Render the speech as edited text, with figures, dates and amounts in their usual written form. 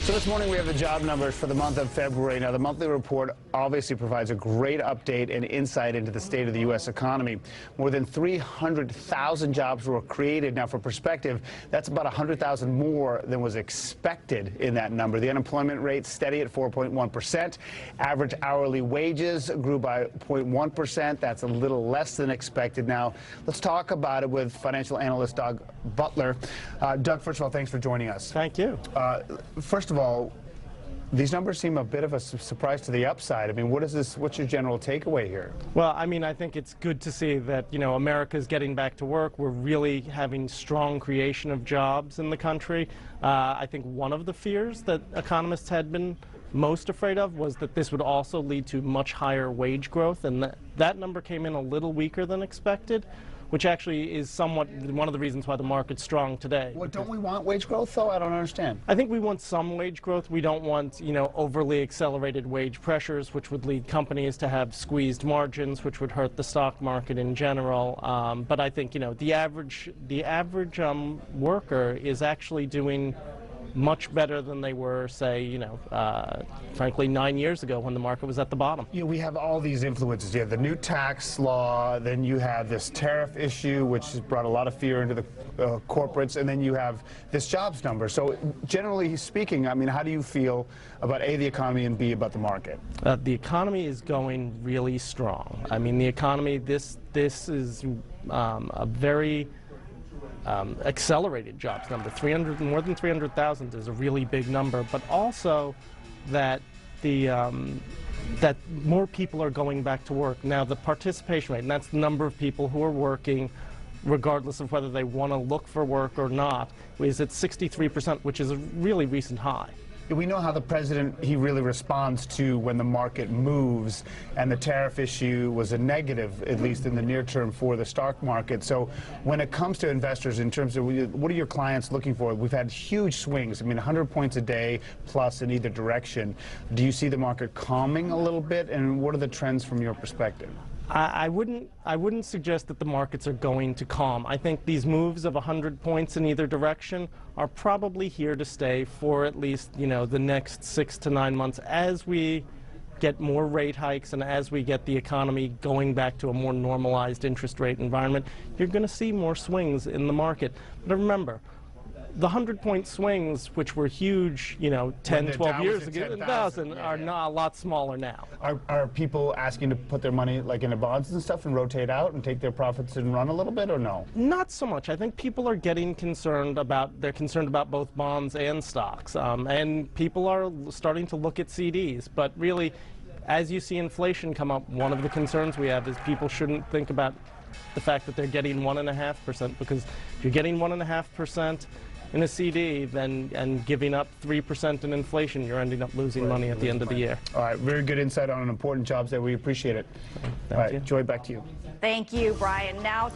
So this morning we have the job numbers for the month of February. Now, the monthly report obviously provides a great update and insight into the state of the U.S. economy. More than 300,000 jobs were created. Now, for perspective, that's about 100,000 more than was expected in that number. The unemployment rate steady at 4.1%. Average hourly wages grew by 0.1%. That's a little less than expected. Now, let's talk about it with financial analyst Doug Butler. Doug, first of all, thanks for joining us. Thank you. First of all, these numbers seem a bit of a surprise to the upside. I mean, what's your general takeaway here? Well, I mean, I think it's good to see that, America's getting back to work. We're really having strong creation of jobs in the country. I think one of the fears that economists had been most afraid of was that this would also lead to much higher wage growth, and that number came in a little weaker than expected, which actually is somewhat one of the reasons why the market's strong today. Well, don't we want wage growth, though? I don't understand. I think we want some wage growth. We don't want, overly accelerated wage pressures, which would lead companies to have squeezed margins, which would hurt the stock market in general. But I think, the average worker is actually doing much better than they were, say, frankly, 9 years ago when the market was at the bottom. We have all these influences. You have the new tax law, then you have this tariff issue, which has brought a lot of fear into the corporates, and then you have this jobs number. So generally speaking, I mean, how do you feel about A, the economy, and B, about the market? The economy is going really strong. I mean, the economy, this is a very accelerated jobs number. More than 300,000 is a really big number, but also that that more people are going back to work. Now, the participation rate, and that's the number of people who are working regardless of whether they want to look for work or not, is at 63%, which is a really recent high. We know how the president, he really responds to when the market moves, and the tariff issue was a negative, at least in the near term, for the stock market. So when it comes to investors, in terms of what are your clients looking for? We've had huge swings. I mean, 100 points a day plus in either direction. Do you see the market calming a little bit, and what are the trends from your perspective? I wouldn't suggest that the markets are going to calm. I think these moves of 100 points in either direction are probably here to stay for at least, the next 6 to 9 months as we get more rate hikes and as we get the economy going back to a more normalized interest rate environment. You're going to see more swings in the market. But remember, the 100-point swings, which were huge, 10, 12 years ago, 10,000 are not a lot smaller now. Are people asking to put their money like into bonds and stuff and rotate out and take their profits and run a little bit, or no? Not so much. I think people are getting concerned about both bonds and stocks, and people are starting to look at CDs. But really, as you see inflation come up, one of the concerns we have is people shouldn't think about the fact that they're getting 1.5%, because if you're getting 1.5% in a CD, and giving up 3% in inflation, you're ending up losing money at the end of the year. All right, very good insight on an important jobs that we appreciate it. Thank you. Joy, back to you. Thank you, Brian. Now